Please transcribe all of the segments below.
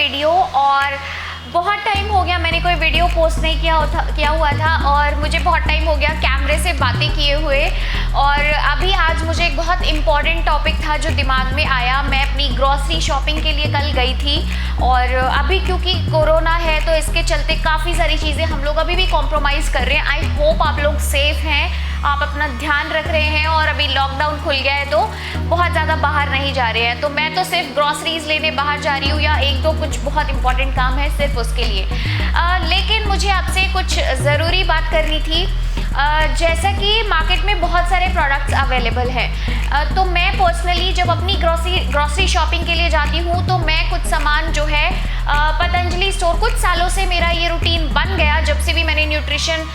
Video और बहुत time हो गया मैंने कोई वीडियो पोस्ट नहीं किया हुआ था और मुझे बहुत टाइम हो गया कैमरे से बातें किए हुए। और अभी आज मुझे एक बहुत इम्पॉर्टेंट टॉपिक था जो दिमाग में आया। मैं अपनी ग्रॉसरी शॉपिंग के लिए कल गई थी और अभी क्योंकि कोरोना है तो इसके चलते काफ़ी सारी चीज़ें हम लोग अभी भी कॉम्प्रोमाइज़ कर रहे हैं। आई होप आप लोग सेफ़ हैं, आप अपना ध्यान रख रहे हैं और अभी लॉकडाउन खुल गया है तो बहुत ज़्यादा बाहर नहीं जा रहे हैं। तो मैं तो सिर्फ ग्रॉसरीज लेने बाहर जा रही हूँ या एक दो कुछ बहुत इंपॉर्टेंट काम है सिर्फ उसके लिए। लेकिन मुझे आपसे कुछ ज़रूरी बात करनी थी। जैसा कि मार्केट में बहुत सारे प्रोडक्ट्स अवेलेबल हैं, तो मैं पर्सनली जब अपनी ग्रॉसरी शॉपिंग के लिए जाती हूँ तो मैं कुछ सामान जो है पतंजलि स्टोर, कुछ सालों से मेरा ये रूटीन बन गया जब से भी मैंने न्यूट्रिशन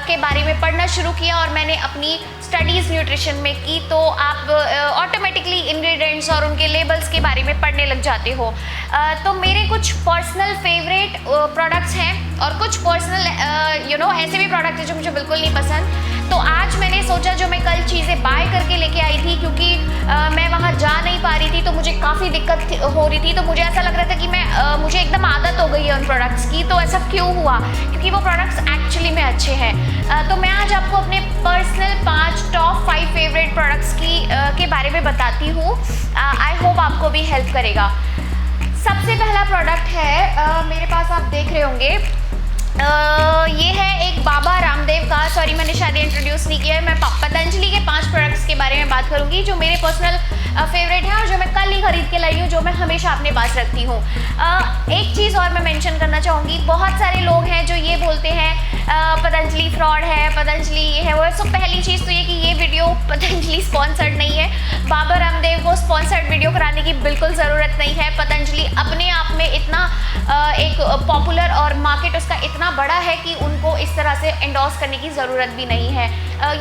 के बारे में पढ़ना शुरू किया और मैंने अपनी स्टडीज़ न्यूट्रिशन में की, तो आप ऑटोमेटिकली इंग्रेडिएंट्स और उनके लेबल्स के बारे में पढ़ने लग जाते हो। तो मेरे कुछ पर्सनल फेवरेट प्रोडक्ट्स हैं और कुछ पर्सनल ऐसे भी प्रोडक्ट्स हैं जो मुझे बिल्कुल नहीं पसंद। तो आज मैंने सोचा जो मैं कल चीज़ें बाय करके लेके आई थी, क्योंकि मैं वहाँ जा नहीं पा रही थी तो मुझे काफ़ी दिक्कत हो रही थी, तो मुझे ऐसा लग रहा था कि मुझे एकदम आदत हो गई है उन प्रोडक्ट्स की। तो ऐसा क्यों हुआ? क्योंकि वो प्रोडक्ट्स एक्चुअली में अच्छे हैं। तो मैं आज आपको अपने पर्सनल 5 टॉप 5 फेवरेट प्रोडक्ट्स के बारे में बताती हूँ। आई होप आपको भी हेल्प करेगा। सबसे पहला प्रोडक्ट है मेरे पास, आप देख रहे होंगे, ये है एक बाबा रामदेव का, सॉरी मैंने शायद इंट्रोड्यूस नहीं किया है। मैं पतंजलि के 5 प्रोडक्ट्स के बारे में बात करूंगी जो मेरे पर्सनल फेवरेट हैं और जो मैं कल ही खरीद के लाई हूँ, जो मैं हमेशा अपने पास रखती हूँ। एक चीज़ और मैं मेंशन करना चाहूँगी, बहुत सारे लोग हैं जो ये बोलते हैं पतंजलि फ्रॉड है, पतंजलि ये है वो है। सो पहली चीज़ तो ये कि ये वीडियो पतंजलि स्पॉन्सर्ड नहीं है। बाबा रामदेव को स्पॉन्सर्ड वीडियो कराने की बिल्कुल ज़रूरत नहीं है। पतंजलि अपने आप में इतना एक पॉपुलर और मार्केट उसका इतना बड़ा है कि उनको इस तरह से एंडोर्स करने की ज़रूरत भी नहीं है।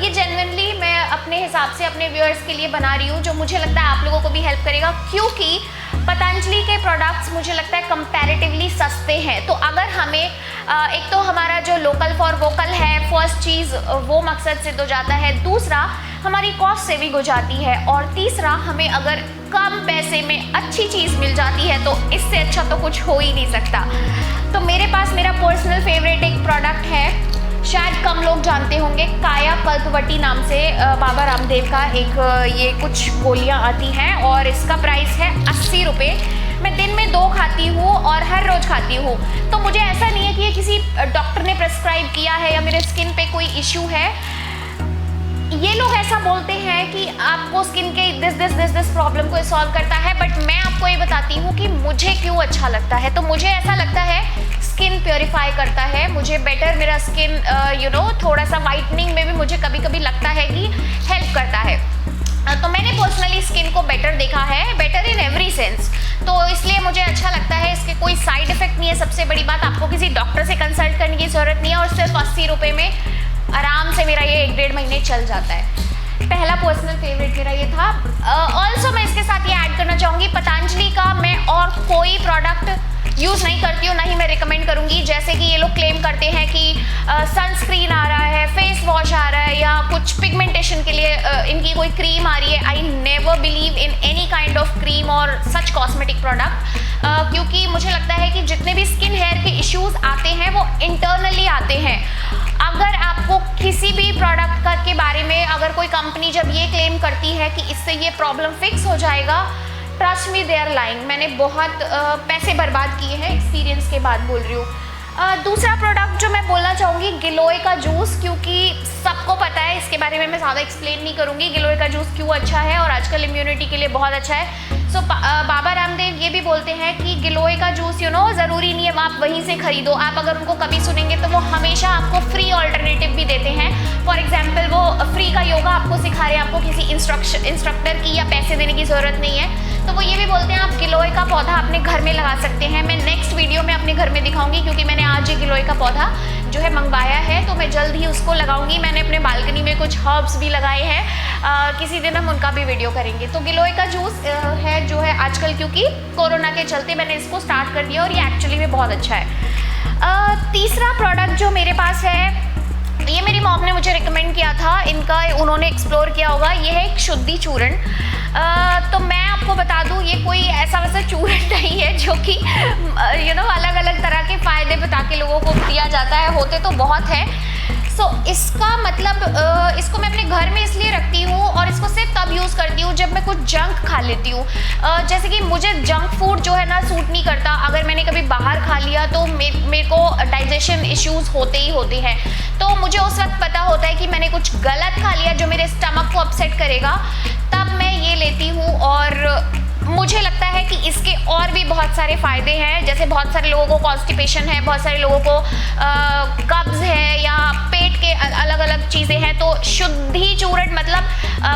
ये जेन्युइनली मैं अपने हिसाब से अपने व्यूअर्स के लिए बना रही हूँ, जो मुझे लगता है आप लोगों को भी हेल्प करेगा, क्योंकि पतंजलि के प्रोडक्ट्स मुझे लगता है कंपैरेटिवली सस्ते हैं। तो अगर हमें एक तो हमारा जो लोकल फॉर वोकल है, फर्स्ट चीज़ वो मकसद सिद्ध हो जाता है, दूसरा हमारी कॉस्ट सेविंग हो जाती है और तीसरा हमें अगर कम पैसे में अच्छी चीज़ मिल जाती है तो इससे अच्छा तो कुछ हो ही नहीं सकता। तो मेरे पास मेरा पर्सनल फेवरेट एक प्रोडक्ट है, शायद कम लोग जानते होंगे, काया कल्पवटी नाम से बाबा रामदेव का एक ये कुछ गोलियां आती हैं और इसका प्राइस है 80 रुपये। मैं दिन में 2 खाती हूँ और हर रोज़ खाती हूँ। तो मुझे ऐसा नहीं है कि ये किसी डॉक्टर ने प्रेस्क्राइब किया है या मेरे स्किन पे कोई इशू है। ये लोग ऐसा बोलते हैं कि आपको स्किन के दिस प्रॉब्लम को सॉल्व करता है, बट मैं आपको ये बताती हूँ कि मुझे क्यों अच्छा लगता है। तो मुझे ऐसा लगता है स्किन प्योरीफाई करता है, मुझे बेटर मेरा स्किन थोड़ा सा वाइटनिंग में भी मुझे कभी कभी लगता है कि हेल्प करता है। तो मैंने पर्सनली स्किन को बेटर देखा है, बेटर इन एवरी सेंस, तो इसलिए मुझे अच्छा लगता है। इसके कोई साइड इफेक्ट नहीं है। सबसे बड़ी बात, आपको किसी डॉक्टर से कंसल्ट करने की ज़रूरत नहीं है और सिर्फ 80 रुपये में आराम से मेरा ये 1-1.5 महीने चल जाता है। पहला पर्सनल फेवरेट मेरा ये था। ऑल्सो मैं इसके साथ ये ऐड करना चाहूँगी, पतंजलि का मैं और कोई प्रोडक्ट यूज़ नहीं करती हूँ, ना ही मैं रिकमेंड करूँगी। जैसे कि ये लोग क्लेम करते हैं कि सनस्क्रीन आ रहा है, फेस वॉश आ रहा है या कुछ पिगमेंटेशन के लिए इनकी कोई क्रीम आ रही है। I never believe in any kind of cream और सच कॉस्मेटिक प्रोडक्ट, क्योंकि मुझे लगता है कि जितने भी स्किन हेयर के इश्यूज़ आते हैं वो इंटरनली आते हैं। अगर आपको किसी भी प्रोडक्ट के बारे में अगर कोई कंपनी जब ये क्लेम करती है कि इससे ये प्रॉब्लम फिक्स हो जाएगा, trust me they are lying. मैंने बहुत पैसे बर्बाद किए हैं, एक्सपीरियंस के बाद बोल रही हूँ। दूसरा प्रोडक्ट जो मैं बोलना चाहूँगी, गिलोय का जूस, क्योंकि सबको पता है, इसके बारे में मैं ज़्यादा एक्सप्लेन नहीं करूँगी गिलोय का जूस क्यों अच्छा है और आजकल इम्यूनिटी के लिए बहुत अच्छा है। सो बाबा रामदेव ये भी बोलते हैं कि गिलोय का जूस ज़रूरी नहीं है आप वहीं से खरीदो। आप अगर उनको कभी सुनेंगे तो वो हमेशा आपको फ्री ऑल्टरनेटिव भी देते हैं। फॉर एग्जाम्पल वो फ्री का योगा आपको सिखा रहे हैं, आपको किसी इंस्ट्रक्टर की या पैसे देने की ज़रूरत नहीं है। तो वो ये भी बोलते हैं आप गिलोय का पौधा अपने घर में लगा सकते हैं। मैं नेक्स्ट वीडियो में अपने घर में दिखाऊंगी, क्योंकि मैंने आज ये गिलोय का पौधा जो है मंगवाया है, तो मैं जल्द ही उसको लगाऊंगी। मैंने अपने बालकनी में कुछ हर्ब्स भी लगाए हैं, किसी दिन हम उनका भी वीडियो करेंगे। तो गिलोय का जूस है जो है आजकल, क्योंकि कोरोना के चलते मैंने इसको स्टार्ट कर दिया और ये एक्चुअली में बहुत अच्छा है। तीसरा प्रोडक्ट जो मेरे पास है, ये मेरी मॉम ने मुझे रिकमेंड किया था, इनका उन्होंने एक्सप्लोर किया होगा। ये है एक शुद्धि चूर्ण। तो मैं आपको बता दूं, ये कोई ऐसा वैसा चूर्ण नहीं है जो कि अलग अलग तरह के फ़ायदे बता के लोगों को दिया जाता है, होते तो बहुत है। सो इसका मतलब इसको मैं अपने घर में इसलिए रखती हूँ और इसको सिर्फ तब यूज़ करती हूँ जब मैं कुछ जंक खा लेती हूँ। जैसे कि मुझे जंक फूड जो है ना सूट नहीं करता। अगर मैंने कभी बाहर खा लिया तो मेरे को डाइजेशन इश्यूज़ होते ही होते हैं। तो मुझे उस वक्त पता होता है कि मैंने कुछ गलत खा लिया जो मेरे स्टमक को अपसेट करेगा, तब मैं ये लेती हूँ। और मुझे लगता है कि इसके और भी बहुत सारे फ़ायदे हैं। जैसे बहुत सारे लोगों को कॉन्स्टिपेशन है, बहुत सारे लोगों को कब्ज़ है या पेट के अलग अलग चीज़ें हैं। तो शुद्धि चूर्ण मतलब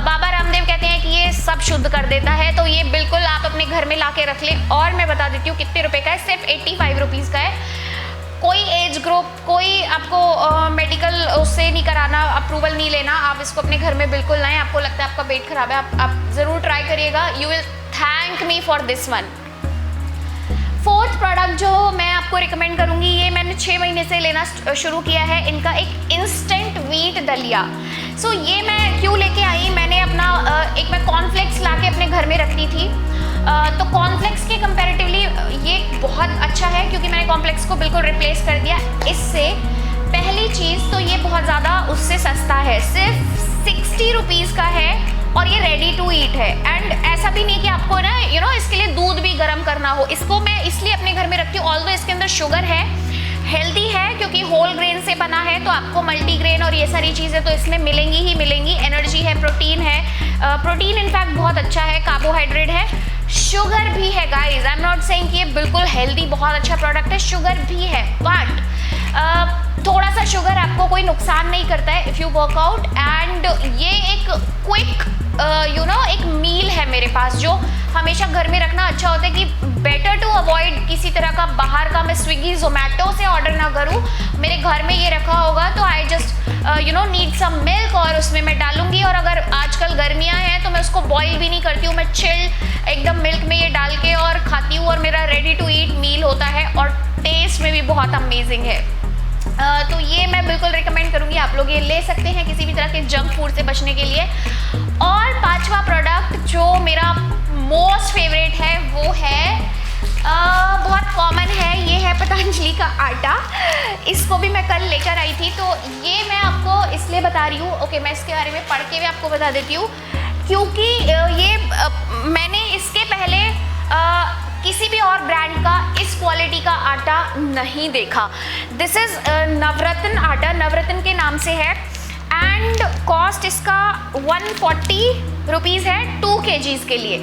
बाबा रामदेव कहते हैं कि ये सब शुद्ध कर देता है। तो ये बिल्कुल आप अपने घर में ला के रख लें। और मैं बता देती हूँ कितने रुपए का है, सिर्फ 85 रुपीज़ का है। कोई एज ग्रुप, कोई आपको मेडिकल उससे नहीं कराना, अप्रूवल नहीं लेना, आप इसको अपने घर में बिल्कुल लाएं। आपको लगता है आपका पेट खराब है, आप ज़रूर ट्राई करिएगा। You will thank me for this one. Fourth product जो मैं आपको रिकमेंड करूँगी, ये मैंने 6 महीने से लेना शुरू किया है। इनका एक इंस्टेंट व्हीट दलिया। सो ये मैं क्यों लेके आई, मैंने अपना मैं कॉर्नफ्लेक्स ला के अपने घर में रखती थी। तो कॉर्नफ्लेक्स के कंपैरेटिवली ये बहुत अच्छा है क्योंकि मैंने कॉर्नफ्लेक्स को बिल्कुल रिप्लेस कर दिया इससे। पहली चीज़ तो ये बहुत ज़्यादा उससे सस्ता है, सिर्फ 60 रुपीज़ का है और ये रेडी टू ईट है। एंड ऐसा भी नहीं कि आपको ना इसके लिए दूध भी गर्म करना हो। इसको मैं इसलिए अपने घर में रखती हूँ, ऑल्दो इसके अंदर शुगर है, हेल्दी है क्योंकि होल ग्रेन से बना है, तो आपको मल्टीग्रेन और ये सारी चीज़ें तो इसमें मिलेंगी ही मिलेंगी। एनर्जी है, प्रोटीन है, प्रोटीन इनफैक्ट बहुत अच्छा है, कार्बोहाइड्रेट है, शुगर भी है। Guys I am not saying कि ये बिल्कुल हेल्दी बहुत अच्छा प्रोडक्ट है, शुगर भी है, बट थोड़ा सा शुगर आपको कोई नुकसान नहीं करता है इफ़ यू वर्कआउट। एंड ये एक क्विक एक मील है मेरे पास जो हमेशा घर में रखना अच्छा होता है कि बेटर टू अवॉइड किसी तरह का बाहर का मैं स्विगी जोमेटो से ऑर्डर ना करूँ। मेरे घर में ये रखा होगा तो I just need some milk और उसमें मैं डालूंगी। और अगर आजकल गर्मियाँ हैं तो मैं उसको बॉईल भी नहीं करती हूँ, मैं चिल्ड एकदम मिल्क में ये डाल के और खाती हूँ और मेरा रेडी टू ईट मील होता है और टेस्ट में भी बहुत अमेजिंग है। तो ये मैं बिल्कुल रिकमेंड करूँगी, आप लोग ये ले सकते हैं किसी भी तरह के जंक फूड से बचने के लिए। और पांचवा प्रोडक्ट जो मेरा मोस्ट फेवरेट है वो है बहुत कॉमन है, ये है पतंजलि का आटा। इसको भी मैं कल लेकर आई थी, तो ये मैं आपको इसलिए बता रही हूँ, ओके मैं इसके बारे में पढ़ के भी आपको बता देती हूँ क्योंकि ये मैंने इसके पहले किसी भी और ब्रांड का इस क्वालिटी का आटा नहीं देखा। दिस इज़ नवरत्न आटा, नवरत्न के नाम से है एंड कॉस्ट इसका 140 रुपीज़ है 2 kgs के लिए।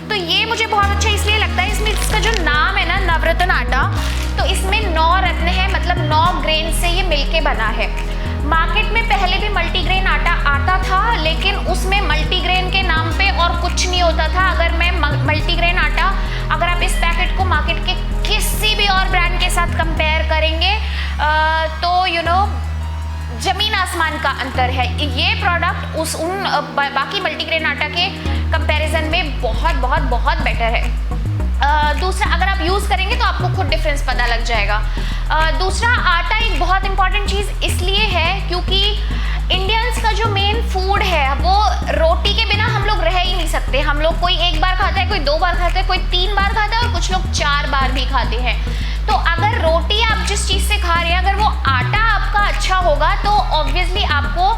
तो ये मुझे बहुत अच्छा इसलिए लगता है, इसमें इसका जो नाम है ना नवरत्न आटा, तो इसमें 9 रत्न है, मतलब 9 ग्रेन से ये मिलके बना है। मार्केट में पहले भी मल्टीग्रेन आटा आता था लेकिन उसमें मल्टीग्रेन के नाम पे और कुछ नहीं होता था। अगर मैं मल्टीग्रेन आटा, अगर आप इस पैकेट को मार्केट के किसी भी और ब्रांड के साथ कंपेयर करेंगे तो ज़मीन आसमान का अंतर है। ये प्रोडक्ट उन बाकी मल्टीग्रेन आटा के कंपैरिजन में बहुत बहुत बहुत बेटर है। दूसरा, अगर आप यूज़ करेंगे तो आपको खुद डिफरेंस पता लग जाएगा। दूसरा, आटा एक बहुत इंपॉर्टेंट चीज़ इसलिए है क्योंकि इंडियंस का जो मेन फूड है वो रोटी के बिना हम लोग रह ही नहीं सकते। हम लोग कोई 1 बार खाता है, कोई 2 बार खाता है, कोई 3 बार खाता है और कुछ लोग 4 बार भी खाते हैं। तो अगर रोटी आप जिस चीज़ से खा रहे हैं अगर वो आटा आपका अच्छा होगा तो ऑब्वियसली आपको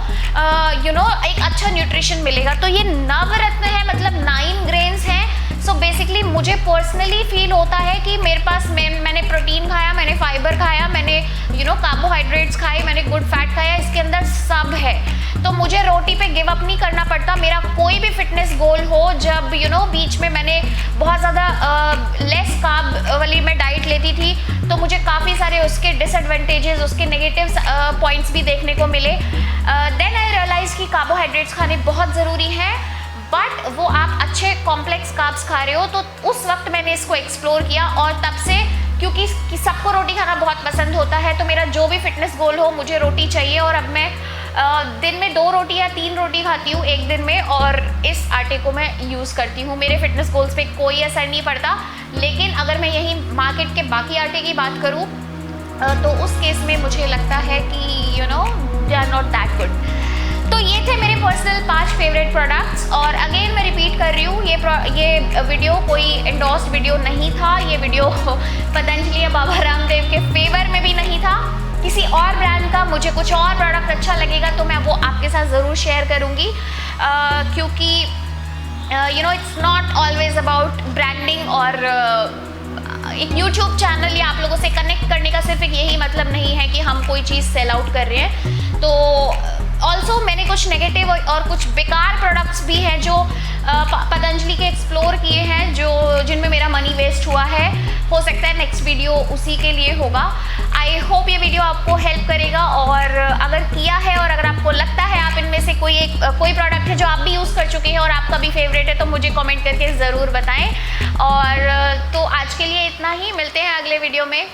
एक अच्छा न्यूट्रिशन मिलेगा। तो ये नवरत्न है, मतलब 9 ग्रेन्स हैं। सो बेसिकली मुझे पर्सनली फील होता है कि मेरे पास मैंने प्रोटीन खाया, मैंने फाइबर खाया, मैंने कार्बोहाइड्रेट्स खाए, मैंने गुड फैट खाया, इसके अंदर सब है। तो मुझे रोटी पे गिव अप नहीं करना पड़ता। मेरा कोई भी फिटनेस गोल हो, जब बीच में मैंने बहुत ज़्यादा लेस कार्ब वाली मैं डाइट लेती थी तो मुझे काफ़ी सारे उसके डिसएडवांटेजेस, उसके नेगेटिव पॉइंट्स भी देखने को मिले। देन आई रियलाइज़ कि कार्बोहाइड्रेट्स खाने बहुत ज़रूरी हैं, बट वो आप अच्छे कॉम्प्लेक्स कार्ब्स खा रहे हो। तो उस वक्त मैंने इसको एक्सप्लोर किया और तब से, क्योंकि सबको रोटी खाना बहुत पसंद होता है, तो मेरा जो भी फिटनेस गोल हो मुझे रोटी चाहिए। और अब मैं दिन में 2 रोटी या 3 रोटी खाती हूँ एक दिन में और इस आटे को मैं यूज़ करती हूँ। मेरे फिटनेस गोल्स पे कोई असर नहीं पड़ता। लेकिन अगर मैं यही मार्केट के बाकी आटे की बात करूँ तो उस केस में मुझे लगता है कि they are not that good. तो ये थे मेरे पर्सनल 5 फेवरेट प्रोडक्ट्स। और अगेन मैं रिपीट कर रही हूँ, ये वीडियो कोई एंडोर्स्ड वीडियो नहीं था। ये वीडियो पतंजलि या बाबा रामदेव के फेवर में भी नहीं था, किसी और ब्रांड का मुझे कुछ और प्रोडक्ट अच्छा लगेगा तो मैं वो आपके साथ ज़रूर शेयर करूँगी, क्योंकि you know it's not always about branding. और एक YouTube चैनल या आप लोगों से कनेक्ट करने का सिर्फ एक यही मतलब नहीं है कि हम कोई चीज़ सेल आउट कर रहे हैं। तो ऑल्सो मैंने कुछ नेगेटिव और कुछ बेकार प्रोडक्ट्स भी हैं जो पतंजलि के एक्सप्लोर किए हैं, जिनमें मेरा मनी वेस्ट हुआ है। हो सकता है नेक्स्ट वीडियो उसी के लिए होगा। आई होप ये वीडियो आपको हेल्प करेगा, और अगर किया है और अगर आपको लगता है आप इनमें से कोई प्रोडक्ट है जो आप भी यूज़ कर चुके हैं और आपका भी फेवरेट है, तो मुझे कमेंट करके ज़रूर बताएं। और तो आज के लिए इतना ही, मिलते हैं अगले वीडियो में।